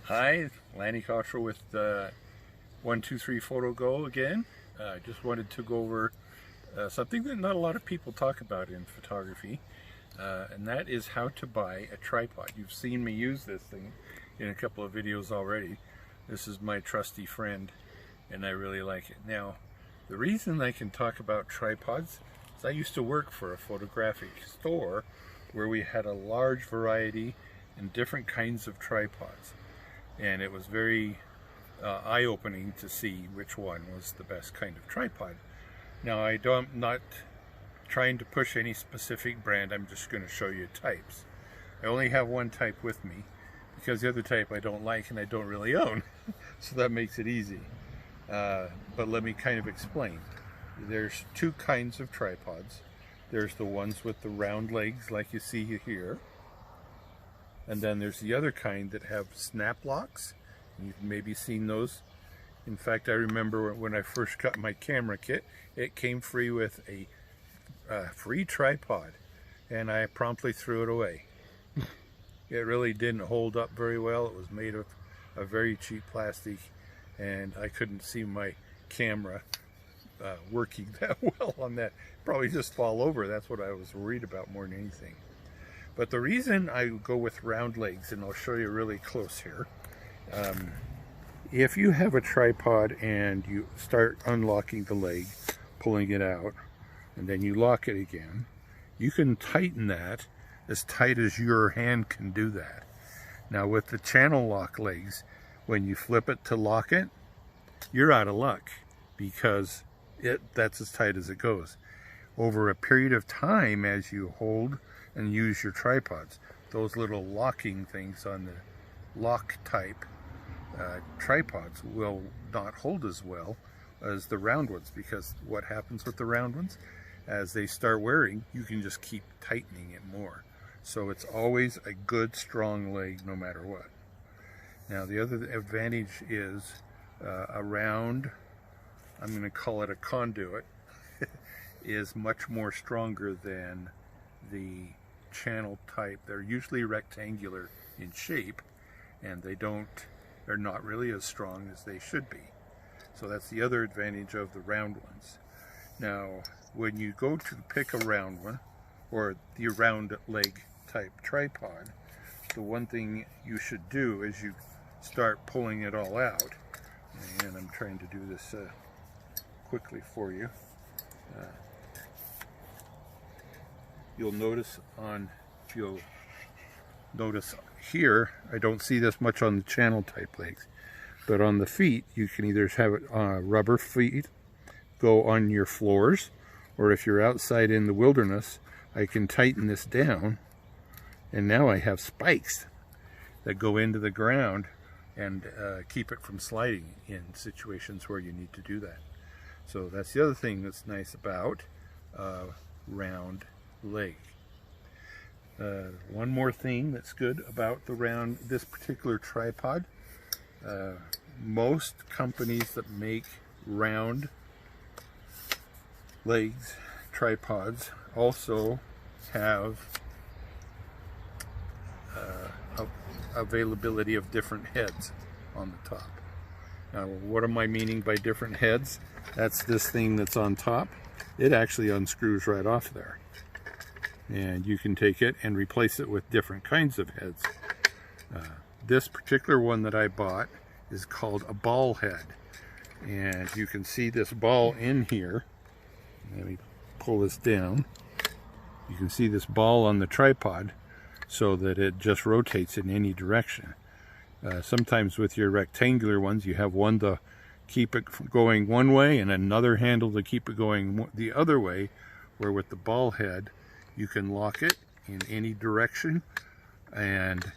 Hi, Lanny Cottrell with 123 Photo Go again. Just wanted to go over something that not a lot of people talk about in photography, and that is how to buy a tripod. You've seen me use this thing in a couple of videos already. This is my trusty friend, and I really like it. Now, the reason I can talk about tripods is I used to work for a photographic store where we had a large variety and different kinds of tripods. And it was very eye-opening to see which one was the best kind of tripod. Now I'm not trying to push any specific brand, I'm just going to show you types. I only have one type with me because the other type I don't like and I don't really own, so that makes it easy. But let me kind of explain. There's two kinds of tripods. There's the ones with the round legs like you see here. And then there's the other kind that have snap locks. You've maybe seen those. In fact, I remember when I first got my camera kit, it came free with a free tripod, and I promptly threw it away. It really didn't hold up very well. It was made of a very cheap plastic, and I couldn't see my camera working that well on that. Probably just fall over. That's what I was worried about more than anything. But the reason I go with round legs, and I'll show you really close here, if you have a tripod and you start unlocking the leg, pulling it out, and then you lock it again, you can tighten that as tight as your hand can do that. Now with the channel lock legs, when you flip it to lock it, you're out of luck because that's as tight as it goes. Over a period of time, as you hold and use your tripods, those little locking things on the lock type tripods will not hold as well as the round ones, because what happens with the round ones, as they start wearing, you can just keep tightening it more. So it's always a good strong leg no matter what. Now the other advantage is a round, I'm going to call it a conduit, is much more stronger than the channel type. They're usually rectangular in shape, and they're not really as strong as they should be. So that's the other advantage of the round ones. Now when you go to pick a round one, or the round leg type tripod, the one thing you should do is you start pulling it all out, and I'm trying to do this quickly for you. You'll notice here, I don't see this much on the channel type legs, but on the feet, you can either have it rubber feet go on your floors, or if you're outside in the wilderness, I can tighten this down, and now I have spikes that go into the ground and keep it from sliding in situations where you need to do that. So that's the other thing that's nice about round leg. One more thing that's good about this particular tripod, most companies that make round legs tripods also have availability of different heads on the top. Now what am I meaning by different heads? That's this thing that's on top. It actually unscrews right off there, and you can take it and replace it with different kinds of heads. This particular one that I bought is called a ball head, and you can see this ball in here. Let me pull this down. You can see this ball on the tripod so that it just rotates in any direction. Sometimes with your rectangular ones, you have one to keep it going one way and another handle to keep it going the other way, where with the ball head you can lock it in any direction, and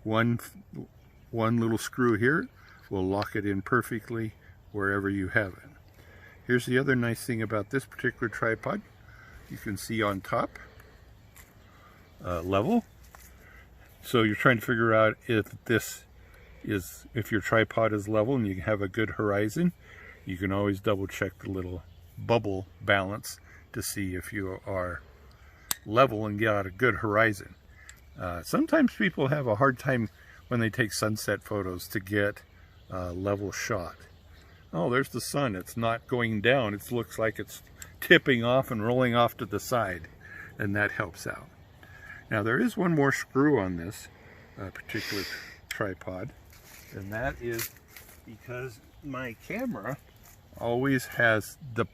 one little screw here will lock it in perfectly wherever you have it. Here's the other nice thing about this particular tripod. You can see on top level, so you're trying to figure out if your tripod is level and you have a good horizon. You can always double check the little bubble balance to see if you are level and got a good horizon. Sometimes people have a hard time when they take sunset photos to get a level shot. Oh, there's the sun. It's not going down. It looks like it's tipping off and rolling off to the side, and that helps out. Now there is one more screw on this particular tripod, and that is because my camera always has the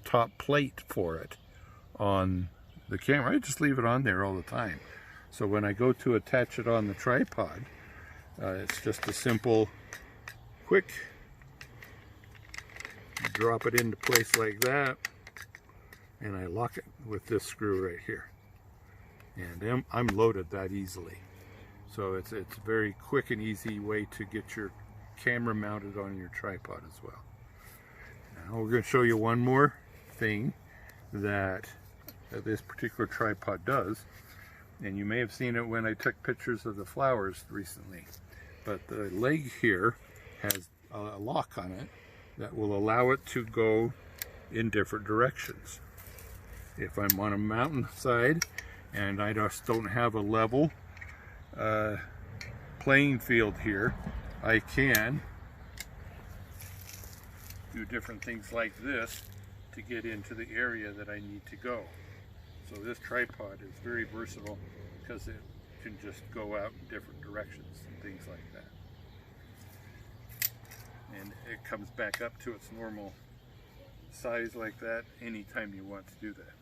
top plate for it on the camera. I just leave it on there all the time. So when I go to attach it on the tripod, it's just a simple, quick, drop it into place like that, and I lock it with this screw right here. And I'm loaded that easily. So it's a very quick and easy way to get your camera mounted on your tripod as well. Now we're going to show you one more thing that this particular tripod does, and you may have seen it when I took pictures of the flowers recently. But the leg here has a lock on it that will allow it to go in different directions. If I'm on a mountainside and I just don't have a level playing field here, I can do different things like this to get into the area that I need to go. So this tripod is very versatile because it can just go out in different directions and things like that. And it comes back up to its normal size like that anytime you want to do that.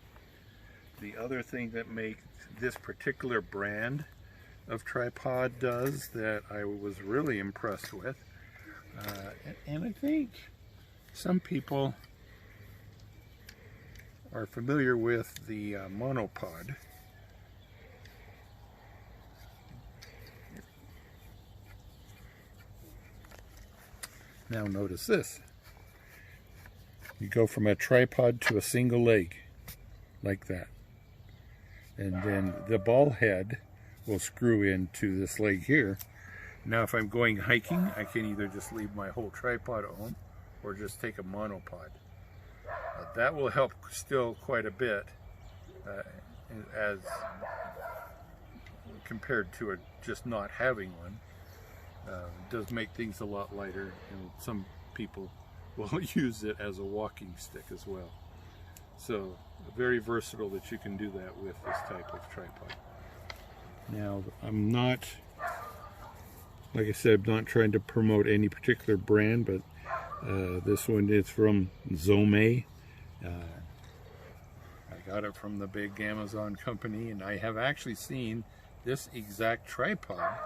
The other thing that makes this particular brand of tripod does that I was really impressed with, and I think some people are familiar with the monopod. Now notice this. You go from a tripod to a single leg, like that. And then the ball head will screw into this leg here. Now if I'm going hiking, I can either just leave my whole tripod on or just take a monopod. That will help still quite a bit as compared to just not having one. It does make things a lot lighter, and some people will use it as a walking stick as well. So very versatile that you can do that with this type of tripod. Now I'm not, like I said, I'm not trying to promote any particular brand, but this one is from Zome. I got it from the big Amazon company, and I have actually seen this exact tripod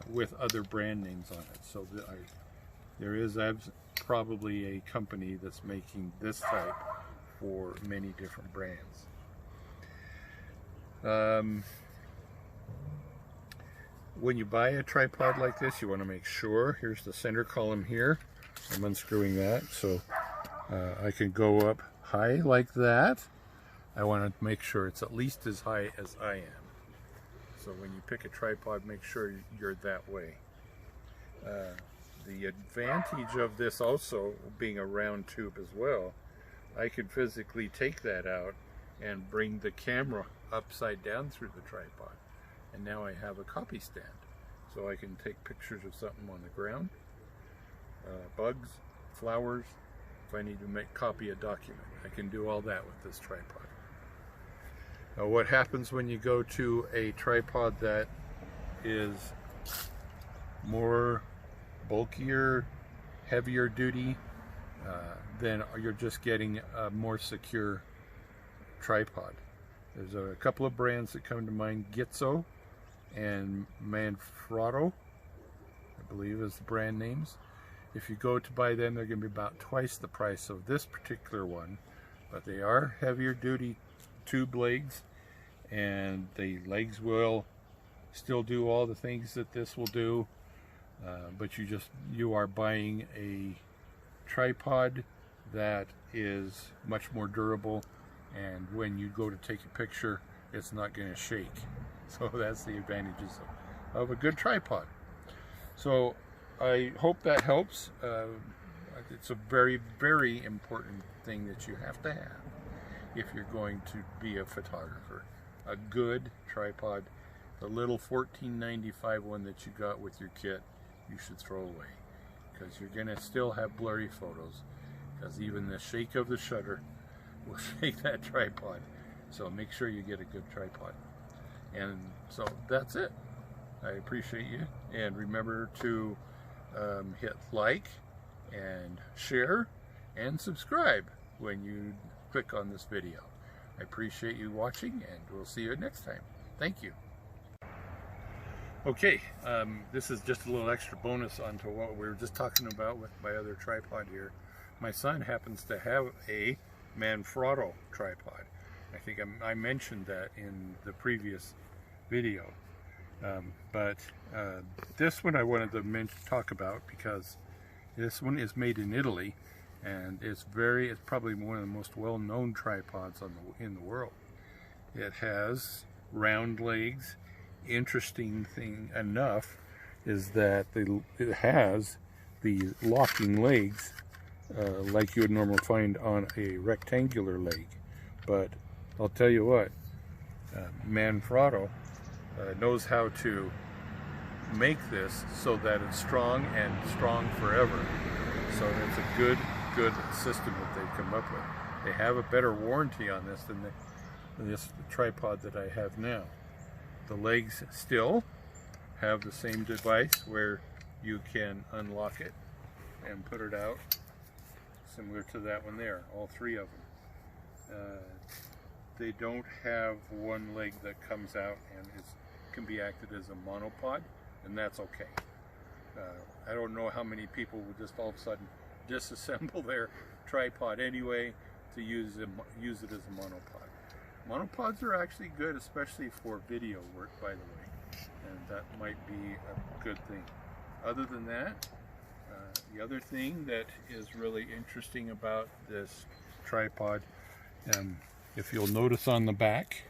with other brand names on it. So there is probably a company that's making this type for many different brands. When you buy a tripod like this, you want to make sure, here's the center column here. I'm unscrewing that so I can go up high like that. I want to make sure it's at least as high as I am. So when you pick a tripod, make sure you're that way. The advantage of this also being a round tube as well, I could physically take that out and bring the camera upside down through the tripod. And now I have a copy stand. So I can take pictures of something on the ground, bugs, flowers. If I need to copy a document, I can do all that with this tripod. Now what happens when you go to a tripod that is more bulkier, heavier duty, then you're just getting a more secure tripod. There's a couple of brands that come to mind, Gitzo and Manfrotto, I believe is the brand names. If you go to buy them, they're going to be about twice the price of this particular one, but they are heavier duty tube legs, and the legs will still do all the things that this will do, but you are buying a tripod that is much more durable, and when you go to take a picture, it's not going to shake. So that's the advantages of a good tripod. So I hope that helps. It's a very, very important thing that you have to have if you're going to be a photographer. A good tripod the little $14.95 one that you got with your kit, you should throw away, because you're gonna still have blurry photos, because even the shake of the shutter will shake that tripod. So make sure you get a good tripod. And so that's it. I appreciate you, and remember to hit like and share and subscribe when you click on this video. I appreciate you watching, and we'll see you next time. Thank you. Okay, this is just a little extra bonus onto what we were just talking about with my other tripod here. My son happens to have a Manfrotto tripod. I think I mentioned that in the previous video. But this one I wanted to talk about because this one is made in Italy, and it's probably one of the most well-known tripods in the world. It has round legs. Interesting thing enough is that it has the locking legs like you would normally find on a rectangular leg. But I'll tell you what, Manfrotto knows how to make this so that it's strong and strong forever. So it's a good system that they've come up with. They have a better warranty on this than this tripod that I have now. The legs still have the same device where you can unlock it and put it out, similar to that one there, all three of them. They don't have one leg that comes out and can be acted as a monopod, and that's okay. I don't know how many people would just all of a sudden disassemble their tripod anyway to use it as a monopod. Monopods are actually good, especially for video work, by the way, and that might be a good thing. Other than that, the other thing that is really interesting about this tripod, if you'll notice on the back,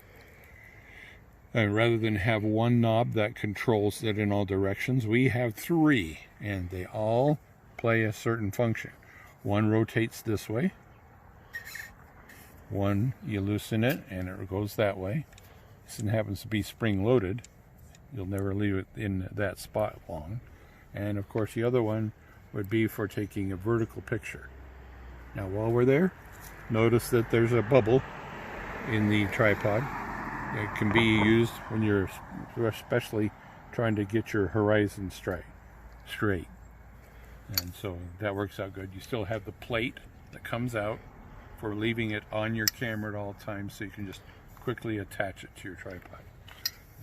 rather than have one knob that controls it in all directions, we have three, and they all play a certain function. One rotates this way. One, you loosen it and it goes that way. This one happens to be spring loaded. You'll never leave it in that spot long. And of course the other one would be for taking a vertical picture. Now while we're there, notice that there's a bubble in the tripod. It can be used when you're especially trying to get your horizon straight. And so that works out good. You still have the plate that comes out for leaving it on your camera at all times, so you can just quickly attach it to your tripod.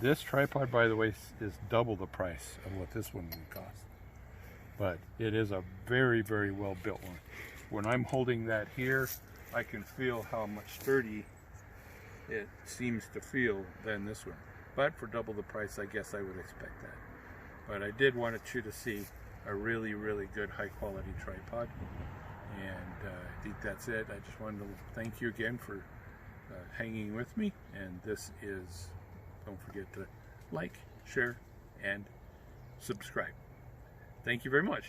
This tripod, by the way, is double the price of what this one would cost. But it is a very, very well built one. When I'm holding that here, I can feel how much sturdy it seems to feel than this one. But for double the price, I guess I would expect that. But I did want you to see a really, really good high quality tripod. And I think that's it. I just wanted to thank you again for hanging with me. And this is, don't forget to like, share, and subscribe. Thank you very much.